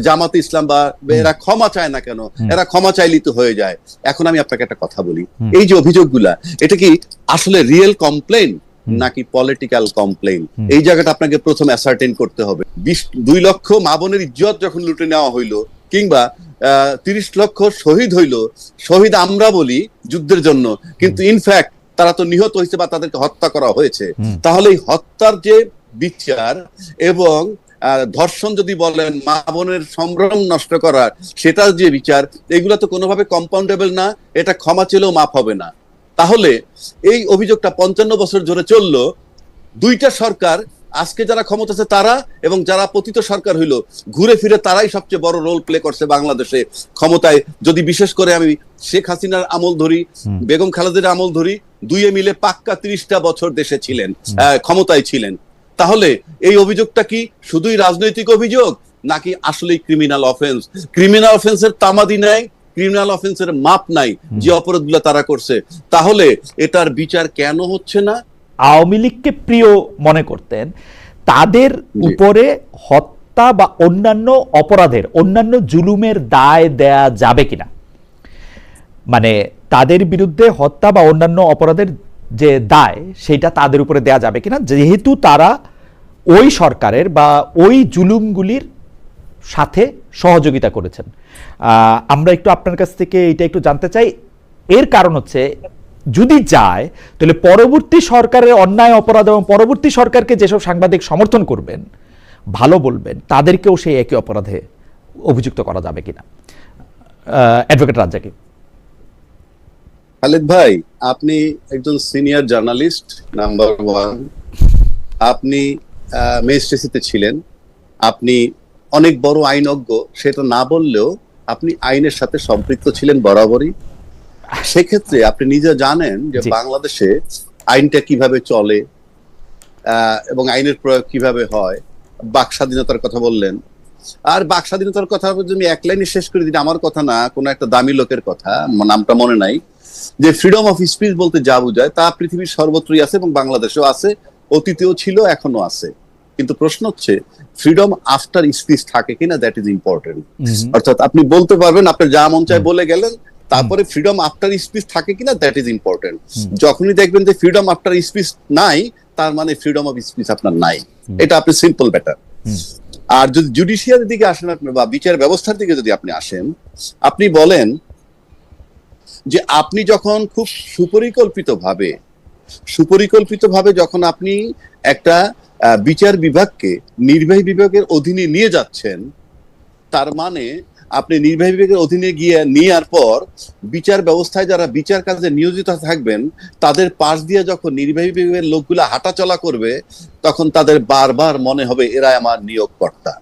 জামাতে ইসলাম বা এরা ক্ষমা চায় না কেন, এরা ক্ষমা চাইলেই তো হয়ে যায়। এখন আমি আপনাকে একটা কথা বলি, এই যে অভিযোগগুলা, এটা কি আসলে রিয়েল কমপ্লেন নাকি পলিটিক্যাল কমপ্লেন? এই জায়গাটা আপনাকে প্রথম অ্যাসার্টেন করতে হবে। 2 লক্ষ মা বোনের ইজ্জত যখন লুটে নেওয়া হইলো, কিংবা 30 লক্ষ শহীদ হইলো, শহীদ আমরা বলি যুদ্ধের জন্য, কিন্তু ইনফ্যাক্ট তারা তো নিহত হয়েছে বা তাদেরকে হত্যা করা হয়েছে। তাহলে এই হত্যার যে বিচার এবং ধর্ষণ যদি বলেন, মা বোনের সম্ভ্রম নষ্ট করার সেটার যে বিচার, এগুলো তো কোনোভাবে কম্পাউন্ডেবল না, এটা ক্ষমা চেলেও মাফ হবে না। তাহলে এই অভিযোগটা 55 বছর ধরে চললো, 2টা সরকার, আজকে যারা ক্ষমতা আছে তারা এবং যারা পতিত সরকার হইলো, ঘুরে ফিরে তারাই সবচেয়ে বড় রোল প্লে করছে বাংলাদেশে ক্ষমতায়। যদি বিশেষ করে আমি শেখ হাসিনার আমল ধরি, বেগম খালেদার আমল ধরি, দুইয়ে মিলে পাক্কা 30টা বছর দেশে ছিলেন, ক্ষমতায় ছিলেন। তাহলে এই অভিযোগটা কি শুধুই রাজনৈতিক অভিযোগ নাকি আসলেই ক্রিমিনাল অফেন্স? ক্রিমিনাল অফেন্সের তামাদি নাই, ক্রিমিনাল অফেন্সের মাপ নাই যে অপরাধগুলো তারা করছে। তাহলে এটার বিচার কেন হচ্ছে না? আওয়ামী লীগকে প্রিয় মনে করতেন, তাদের উপরে হত্যা বা অন্যান্য অপরাধের, অন্যান্য জুলুমের দায় দেয়া যাবে কিনা, মানে তাদের বিরুদ্ধে হত্যা বা অন্যান্য অপরাধের যে দায় সেটা তাদের উপরে দেয়া যাবে কিনা, যেহেতু তারা ওই সরকারের বা ওই জুলুমগুলির সাথে সহযোগিতা করেছেন। আমরা একটু আপনার কাছ থেকে এটা একটু জানতে চাই। এর কারণ হচ্ছে, যদি যায় তাহলে পরবর্তী সরকারের অন্যায় অপরাধ এবং পরবর্তী সরকারকে যেসব সাংবাদিক সমর্থন করবেন, ভালো বলবেন, তাদেরকেও সেই একই অপরাধে অভিযুক্ত করা যাবে কিনা। অ্যাডভোকেট রাজ্জাকি। খালেদ ভাই, আপনি একজন সিনিয়র জার্নালিস্ট, নাম্বার 1। আপনি ম্যাজিস্ট্রেসিতে ছিলেন, আপনি অনেক বড় আইনজ্ঞ, সেটা না বললেও আপনি আইনের সাথে সম্পৃক্ত ছিলেন বরাবরই। সেক্ষেত্রে আপনি নিজে জানেন যে বাংলাদেশে আইনটা কিভাবে চলে এবং আইনের প্রয়োগ কিভাবে হয়। বাক স্বাধীনতার কথা বললেন, আর বাক স্বাধীনতার কথা যদি এক লাইনে শেষ করে দিন, আমার কথা না, কোনো একটা দামি লোকের কথা, নামটা মনে নাই, যে ফ্রিডম অফ স্পিচ বলতে যা বোঝায় তা পৃথিবীর সর্বত্রই আছে এবং বাংলাদেশেও আছে, অতীতেও ছিল, এখনো আছে। কিন্তু প্রশ্ন হচ্ছে ফ্রিডম আফটার স্পিচ থাকে কিনা, দ্যাট ইজ ইম্পর্টেন্ট। অর্থাৎ আপনি বলতে পারবেন, আপনার যা মন চায় বলে গেলেন, তারপরে ফ্রিডম আফটার স্পিচ থাকে কিনা, দ্যাট ইজ ইম্পর্টেন্ট। যখনই দেখবেন যে ফ্রিডম আফটার স্পিচ নাই, তার মানে ফ্রিডম অফ স্পিচ আপনার নাই। এটা আপনি সিম্পল ব্যাটার। আর যদি জুডিশিয়ারির দিকে আসেন আপনি, বা বিচার ব্যবস্থার দিকে যদি আপনি আসেন, আপনি বলেন যে আপনি যখন খুব সুপরিকল্পিতভাবে যখন আপনি একটা বিচার বিভাগকে নির্বাহী বিভাগের অধীনে নিয়ে যাচ্ছেন, তার মানে আপনি নির্বাহী বিভাগের অধীনে গিয়ে নেওয়ার পর বিচার ব্যবস্থায় যারা বিচার কাজে নিয়োজিত থাকবেন, তাদের পাশ দিয়ে যখন নির্বাহী বিভাগের লোকগুলা হাঁটাচলা করবে, তখন তাদের বারবার মনে হবে এরা আমার নিয়োগকর্তা।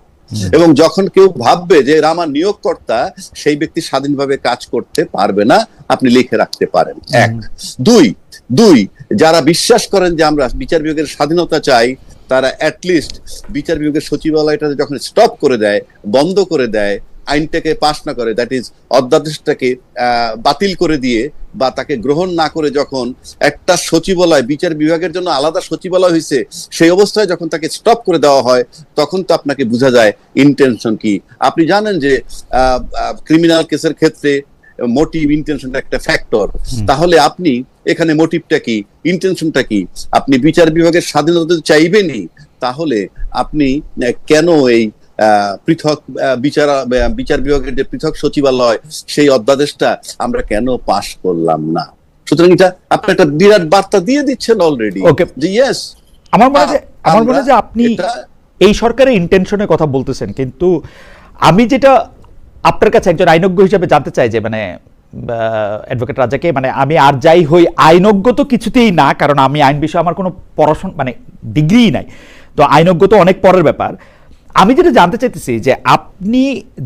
এবং যখন কেউ ভাববে যে এরা আমার নিয়োগকর্তা, সেই ব্যক্তি স্বাধীনভাবে কাজ করতে পারবে না, আপনি লিখে রাখতে পারেন। 1। 2, যারা বিশ্বাস করেন যে আমরা বিচার বিভাগের স্বাধীনতা চাই, তারা অ্যাটলিস্ট বিচার বিভাগের সচিবালয়টা যখন স্টপ করে দেয়, বন্ধ করে দেয়, আইনটাকে পাশ না করে, দ্যাট ইজ অধ্যাদেশটাকে বাতিল করে দিয়ে বা তাকে গ্রহণ না করে, যখন একটা সচিবালয়, বিচার বিভাগের জন্য আলাদা সচিবালয় হয়েছে, সেই অবস্থায় যখন তাকে স্টপ করে দেওয়া হয়, তখন তো আপনাকে বোঝা যায় ইন্টেনশন কি। আপনি জানেন যে ক্রিমিনাল কেসের ক্ষেত্রে মোটিভ, ইন্টেনশন একটা ফ্যাক্টর। তাহলে আপনি এখানে মোটিভটা কি, ইন্টেনশনটা কি? আপনি বিচার বিভাগের স্বাধীনতা চাইবেনই, তাহলে আপনি কেন এই পৃথক বিচার বিভাগের যে পৃথক সচিবালয়, সেই অধ্যাদেশটা আমরা কেন পাশ করলাম না? সুতরাং এটা আপনি একটা বিরাট বার্তা দিয়ে দিচ্ছেন অলরেডি যে ইয়েস। আমার মনে হয় যে আপনি এই সরকারের ইন্টেনশনের কথা বলতেছেন, কিন্তু আমি যেটা আপনার কাছে একজন আইনজ্ঞ হিসেবে জানতে চাই, যে মানে অ্যাডভোকেট রাজাকে, মানে আমি আর যাই হই, আইনজ্ঞ তো কিছুতেই না, কারণ আমি আইন বিষয়ে আমার কোনো পড়াশোনা, মানে ডিগ্রি নাই, তো আইনজ্ঞ তো অনেক পরের ব্যাপার। আমি যেটা জানতে চাইতেছি যে আপনি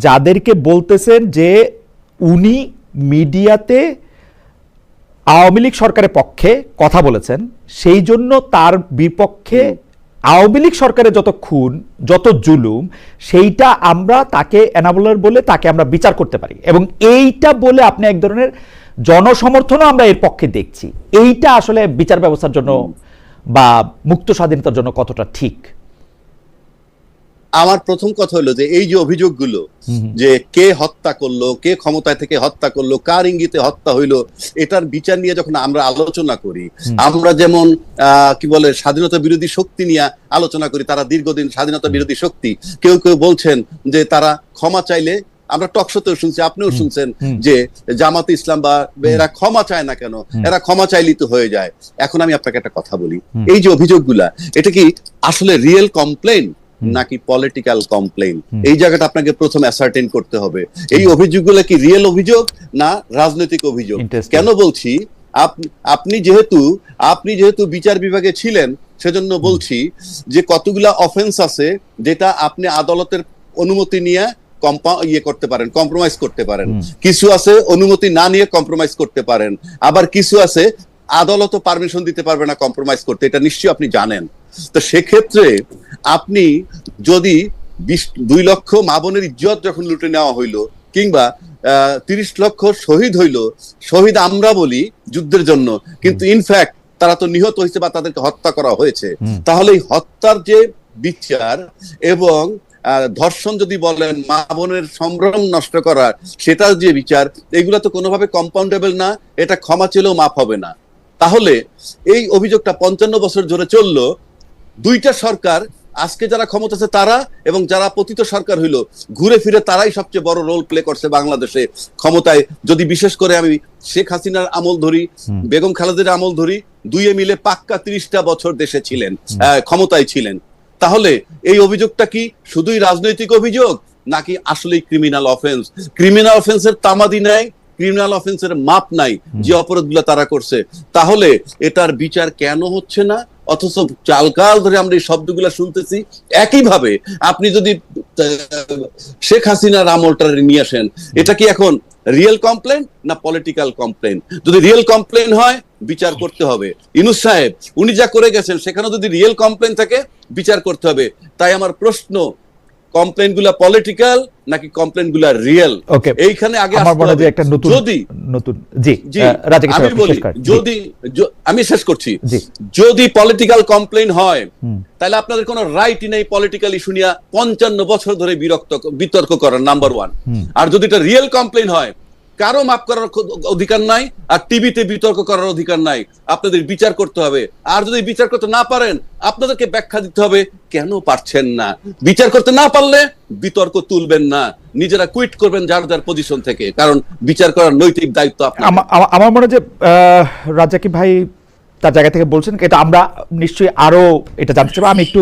যাদেরকে বলতেছেন যে উনি মিডিয়াতে আওয়ামী লীগ সরকারের পক্ষে কথা বলেছেন, সেই জন্য তার বিপক্ষে আওয়ামী লীগ সরকারের যত খুন, যত জুলুম, সেইটা আমরা তাকে এনাবলার বলে তাকে আমরা বিচার করতে পারি, এবং এইটা বলে আপনি এক ধরনের জনসমর্থনও আমরা এর পক্ষে দেখছি। এইটা আসলে বিচার ব্যবস্থার জন্য বা মুক্ত স্বাধীনতার জন্য কতটা ঠিক? আমার প্রথম কথা হলো যে এই যে অভিযোগগুলো যে কে হত্যা করলো, কে ক্ষমতায় থেকে হত্যা করলো, কার ইঙ্গিতে হত্যা হইলো, এটার বিচার নিয়ে যখন আমরা আলোচনা করি, আমরা যেমন কি বলে স্বাধীনতা বিরোধী শক্তি নিয়ে আলোচনা করি, তারা দীর্ঘদিন স্বাধীনতা বিরোধী শক্তি, কেউ কেউ বলছেন যে তারা ক্ষমা চাইলে, আমরা টকশোতেও শুনছি, আপনিও শুনছেন যে জামাতে ইসলাম বা এরা ক্ষমা চায় না কেন, এরা ক্ষমা চাইলেই তো হয়ে যায়। এখন আমি আপনাকে একটা কথা বলি, এই যে অভিযোগগুলা, এটা কি আসলে রিয়েল কমপ্লেন নাকি পলিটিক্যাল কমপ্লেন? এই জায়গাটা আপনাকে প্রথম অ্যাসার্টেন করতে হবে। এই অভিযোগগুলো কি রিয়েল অভিযোগ না রাজনৈতিক অভিযোগ? কেন বলছি, আপনি যেহেতু বিচার বিভাগে ছিলেন, সেজন্য বলছি যে কতগুলা অফেন্স আছে যেটা আপনি আদালতের অনুমতি নিয়ে করতে পারেন, কম্প্রোমাইজ করতে পারেন। কিছু আছে অনুমতি না নিয়ে কম্প্রোমাইজ করতে পারেন, আবার কিছু আছে আদালতও পারমিশন দিতে পারবে না কম্প্রোমাইজ করতে, এটা নিশ্চয়ই আপনি জানেন। তো সেক্ষেত্রে আপনি যদি 2 লক্ষ মা বোনের ইজ্জত যখন লুটে নেওয়া হইলো, কিংবা 30 লক্ষ শহীদ হইলো, শহীদ আমরা বলি যুদ্ধের জন্য, কিন্তু ইনফ্যাক্ট তারা তো নিহত হয়েছে বা তাদেরকে হত্যা করা হয়েছে, তাহলে এই হত্যার যে বিচার এবং ধর্ষণ যদি বলেন, মা বোনের সম্ভ্রম নষ্ট করার সেটার যে বিচার, এগুলো তো কোনোভাবে কম্পাউন্ডেবল না, এটা ক্ষমা চেলেও মাফ হবে না। তাহলে এই অভিযোগটা 55 বছর ধরে চললো, 2টা সরকার, আজকে যারা ক্ষমতা আছে তারা এবং যারা পতিত সরকার হইলো, ঘুরে ফিরে তারাই সবচেয়ে বড় রোল প্লে করছে বাংলাদেশে ক্ষমতায়। যদি বিশেষ করে আমি শেখ হাসিনার আমল ধরি, বেগম খালেদার আমল ধরি, দুইয়ে মিলে পাক্কা 30টা বছর দেশে ছিলেন, ক্ষমতায় ছিলেন। তাহলে এই অভিযোগটা কি শুধুই রাজনৈতিক অভিযোগ নাকি আসলেই ক্রিমিনাল অফেন্স? ক্রিমিনাল অফেন্সের তামাদি নাই, ক্রিমিনাল অফেন্সের মাপ নাই যে অপরাধগুলো তারা করছে। তাহলে এটার বিচার কেন হচ্ছে না? অথচ চালকাল ধরে আমরা এই শব্দগুলো শুনতেছি। একইভাবে আপনি যদি শেখ হাসিনার আমলটা নিয়ে আসেন, এটা কি এখন রিয়েল কমপ্লেন না পলিটিক্যাল কমপ্লেন? যদি রিয়েল কমপ্লেন হয় বিচার করতে হবে। ইউনূস সাহেব উনি যা করে গেছেন সেখানে যদি রিয়েল কমপ্লেন থাকে বিচার করতে হবে। তাই আমার প্রশ্ন, কমপ্লেন গুলা পলিটিক্যাল নাকি কমপ্লেন গুলা রিয়েল? এইখানে আগে আমি শেষ করছি। যদি পলিটিক্যাল কমপ্লেন হয় তাহলে আপনাদের কোনো রাইটই নেই পলিটিক্যাল ইস্যু নিয়ে 55 বছর ধরে বিতর্ক করার, নাম্বার 1। আর যদি এটা রিয়েল কমপ্লেন হয়, কারো মাফ করার অধিকার নাই, আর টিভিতে বিতর্ক করার অধিকার নাই। আপনাদের বিচার করতে হবে। আর যদি বিচার করতে না পারেন, আপনাদেরকে ব্যাখ্যা দিতে হবে কেন পারছেন না। বিচার করতে না পারলে বিতর্ক তুলবেন না, নিজেরা কুইট করবেন যার যার পজিশন থেকে, কারণ বিচার করার নৈতিক দায়িত্ব আপনার। আমার মনে হয় যে রাজ্জাকি ভাই তার জায়গা থেকে বলছেন, এটা আমরা নিশ্চয়ই আরো এটা জানতে চাইবো। আমি একটু